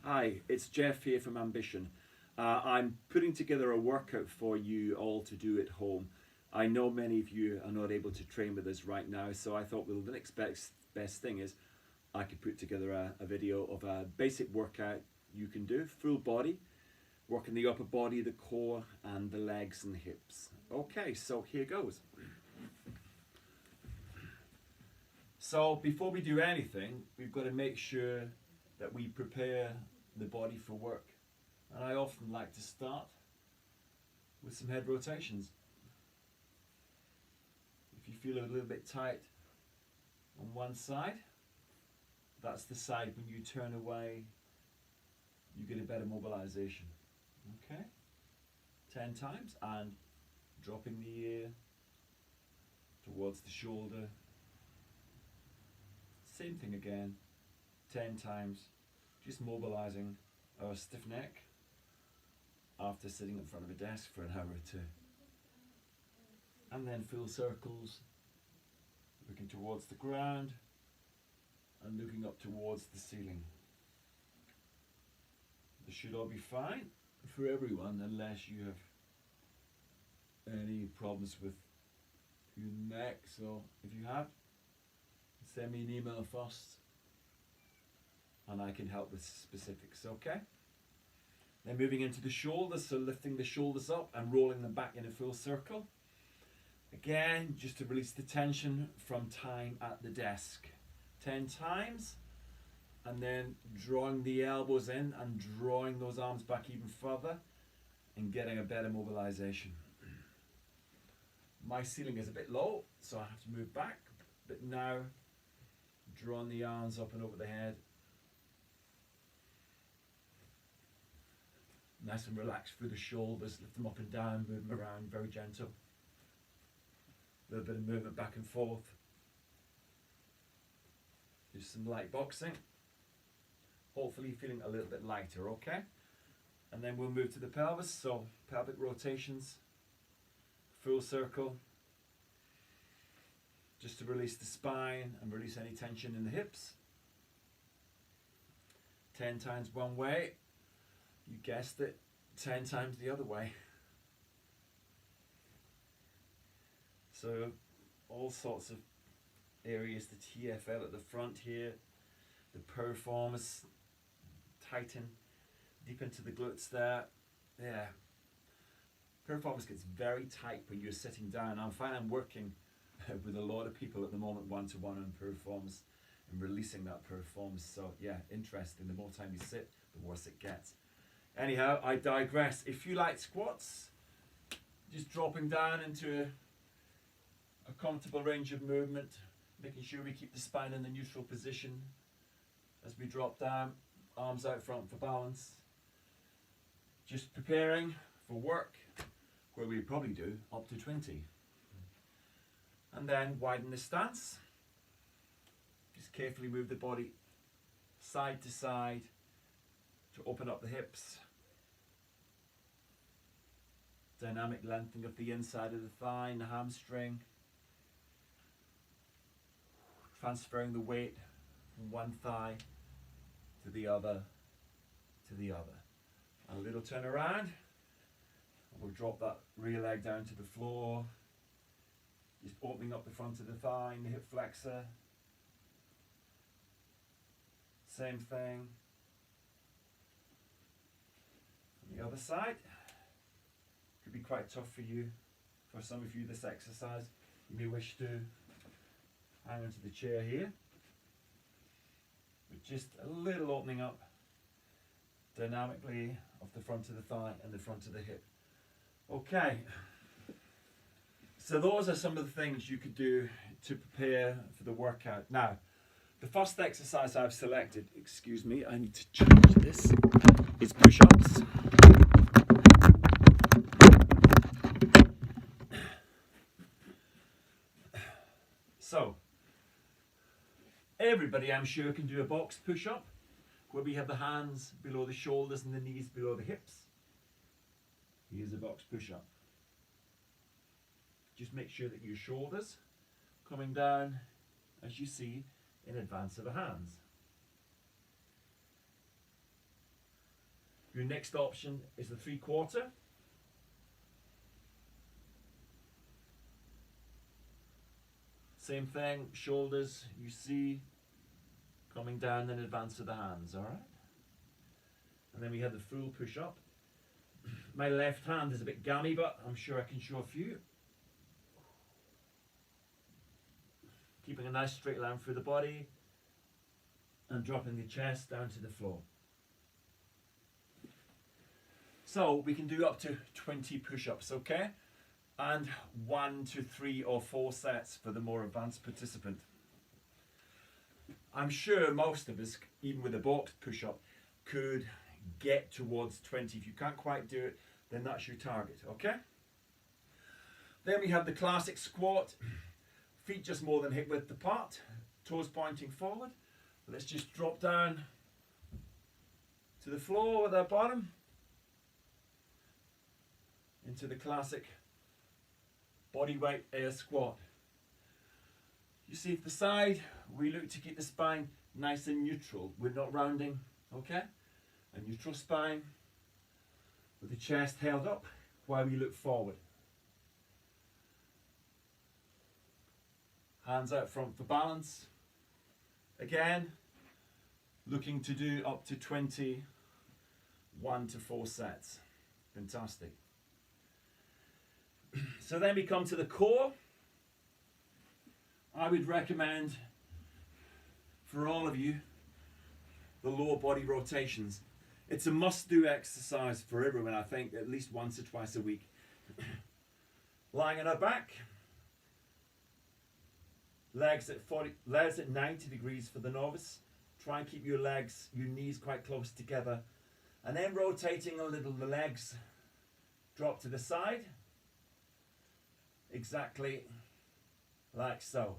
Hi, it's Jeff here from Ambition. I'm putting together a workout for you all to do at home. I know many of you are not able to train with us right now, so I thought, well, the next best thing is I could put together a video of a basic workout you can do, full body, working the upper body, the core, and the legs and the hips. Okay, so here goes. So before we do anything, we've got to make sure that we prepare the body for work. And I often like to start with some head rotations. If you feel a little bit tight on one side, that's the side when you turn away, you get a better mobilization. Okay? 10 times, and dropping the ear towards the shoulder. Same thing again, 10 times, just mobilizing our stiff neck after sitting in front of a desk for an hour or two. And then full circles, looking towards the ground and looking up towards the ceiling. This should all be fine for everyone, unless you have any problems with your neck. So if you have, send me an email first and I can help with specifics, okay? Then moving into the shoulders, so lifting the shoulders up and rolling them back in a full circle. Again, just to release the tension from time at the desk. 10 times, and then drawing the elbows in and drawing those arms back even further and getting a better mobilization. My ceiling is a bit low, so I have to move back, but now drawing the arms up and over the head. Nice and relaxed through the shoulders, lift them up and down, move them around, very gentle. A little bit of movement back and forth. Just some light boxing. Hopefully feeling a little bit lighter, okay? And then we'll move to the pelvis, so pelvic rotations, full circle, just to release the spine and release any tension in the hips. 10 times one way, you guessed it, 10 times the other way. So all sorts of areas, the TFL at the front here, the piriformis, tighten deep into the glutes there. Yeah. Piriformis gets very tight when you're sitting down. I find I'm working with a lot of people at the moment one-to-one on piriformis and releasing that piriformis. So yeah, interesting. The more time you sit, the worse it gets. Anyhow, I digress. If you like squats, just dropping down into a comfortable range of movement, making sure we keep the spine in the neutral position as we drop down, arms out front for balance. Just preparing for work, where we probably do up to 20. And then widen the stance. Just carefully move the body side to side to open up the hips. Dynamic lengthening of the inside of the thigh and the hamstring. Transferring the weight from one thigh to the other, to the other. A little turn around. We'll drop that rear leg down to the floor. Just opening up the front of the thigh and the hip flexor. Same thing. On the other side. Could be quite tough for you. For some of you, this exercise, you may wish to hang onto the chair here. But just a little opening up dynamically of the front of the thigh and the front of the hip. Okay. So those are some of the things you could do to prepare for the workout. Now, the first exercise I've selected, excuse me, I need to change this, is push-ups. So, everybody I'm sure can do a box push-up, where we have the hands below the shoulders and the knees below the hips. Here's a box push-up. Just make sure that your shoulders coming down, as you see, in advance of the hands. Your next option is the 3/4. Same thing, shoulders you see coming down in advance of the hands, all right? And then we have the full push-up. My left hand is a bit gammy, but I'm sure I can show a few. Keeping a nice straight line through the body and dropping the chest down to the floor. So we can do up to 20 push-ups, okay? And 1 to 3 or 4 sets for the more advanced participant. I'm sure most of us, even with a boxed push-up, could get towards 20. If you can't quite do it, then that's your target, okay? Then we have the classic squat. Feet just more than hip width apart, toes pointing forward. Let's just drop down to the floor with our bottom into the classic bodyweight air squat. You see at the side, we look to keep the spine nice and neutral. We're not rounding, okay? A neutral spine with the chest held up while we look forward. Hands out front for balance. Again, looking to do up to 20, 1 to 4 sets. Fantastic. So then we come to the core. I would recommend for all of you the lower body rotations. It's a must-do exercise for everyone, I think, at least once or twice a week. Lying on our back. Legs at 90 degrees for the novice. Try and keep your knees quite close together. And then rotating a little, the legs drop to the side. Exactly like so.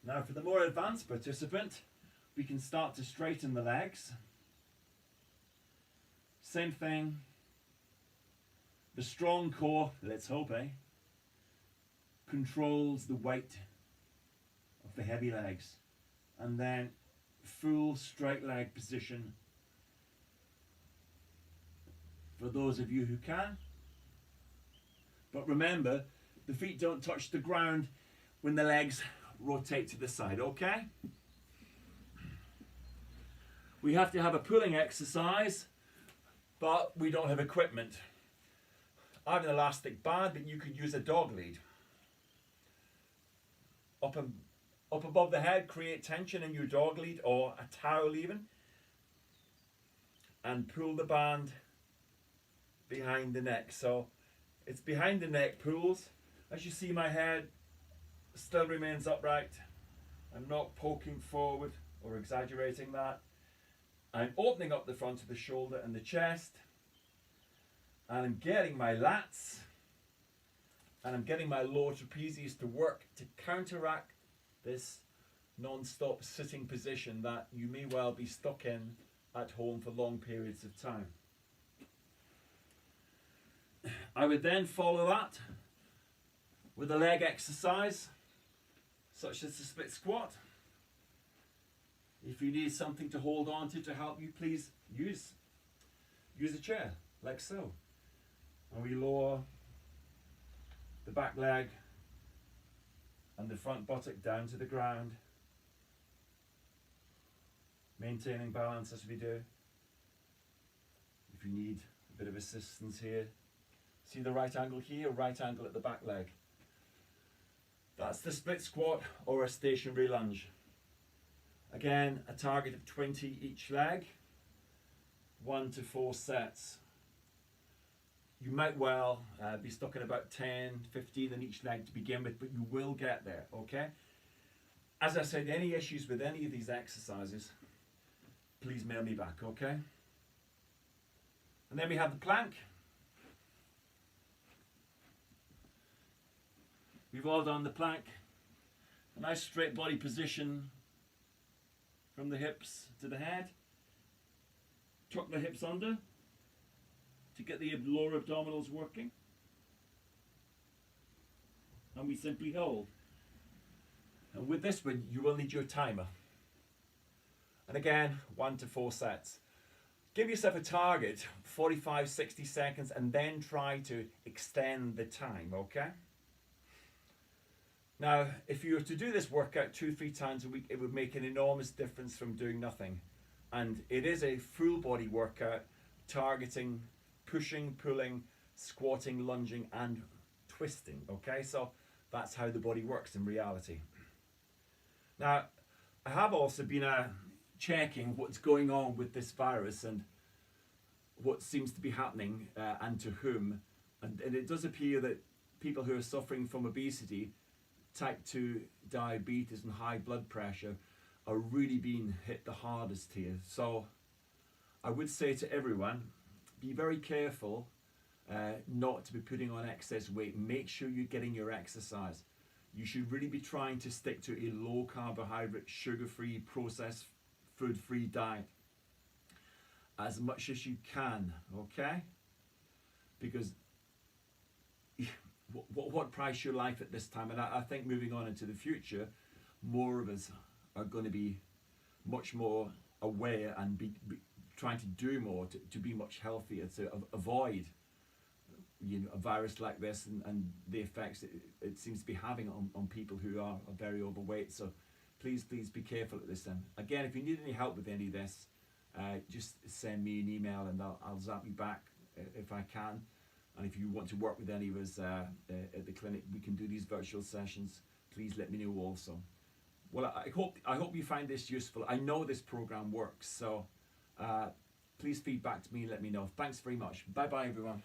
Now for the more advanced participant, we can start to straighten the legs. Same thing. The strong core, let's hope, controls the weight of the heavy legs. And then full straight leg position for those of you who can. But remember, the feet don't touch the ground when the legs rotate to the side, okay? We have to have a pulling exercise, but we don't have equipment. I have an elastic band, but you could use a dog lead. Up above the head, create tension in your dog lead or a towel even, and pull the band behind the neck. So it's behind the neck pulls. As you see, my head still remains upright. I'm not poking forward or exaggerating that. I'm opening up the front of the shoulder and the chest, and I'm getting my lats and I'm getting my lower trapezius to work to counteract this non-stop sitting position that you may well be stuck in at home for long periods of time. I would then follow that with a leg exercise such as the split squat. If you need something to hold on to help you, please use a chair like so. And we lower the back leg and the front buttock down to the ground, maintaining balance as we do. If you need a bit of assistance here, see the right angle here, right angle at the back leg. That's the split squat or a stationary lunge. Again, a target of 20 each leg, 1 to 4 sets. You might well be stuck in about 10, 15 in each leg to begin with, but you will get there, okay? As I said, any issues with any of these exercises, please mail me back, okay? And then we have the plank. We've all done the plank. A nice straight body position from the hips to the head. Tuck the hips under to get the lower abdominals working. And we simply hold. And with this one, you will need your timer. And again, 1 to 4 sets. Give yourself a target, 45, 60 seconds, and then try to extend the time, okay? Now, if you were to do this workout 2-3 times a week, it would make an enormous difference from doing nothing. And it is a full body workout targeting pushing, pulling, squatting, lunging, and twisting, okay? So that's how the body works in reality. Now, I have also been checking what's going on with this virus and what seems to be happening and to whom. And it does appear that people who are suffering from obesity, type 2 diabetes and high blood pressure are really being hit the hardest here. So I would say to everyone, be very careful not to be putting on excess weight. Make sure you're getting your exercise. You should really be trying to stick to a low carbohydrate, sugar-free, processed food-free diet as much as you can, okay? Because what price your life at this time? And I think moving on into the future, more of us are going to be much more aware and be trying to do more to be much healthier, to avoid a virus like this and the effects it seems to be having on people who are very overweight. So please be careful at this time. Again, if you need any help with any of this, just send me an email and I'll zap you back if I can. And if you want to work with any of us at the clinic, we can do these virtual sessions. Please let me know also. Well, I hope you find this useful. I know this program works, so please feed back to me and let me know. Thanks very much. Bye bye, everyone.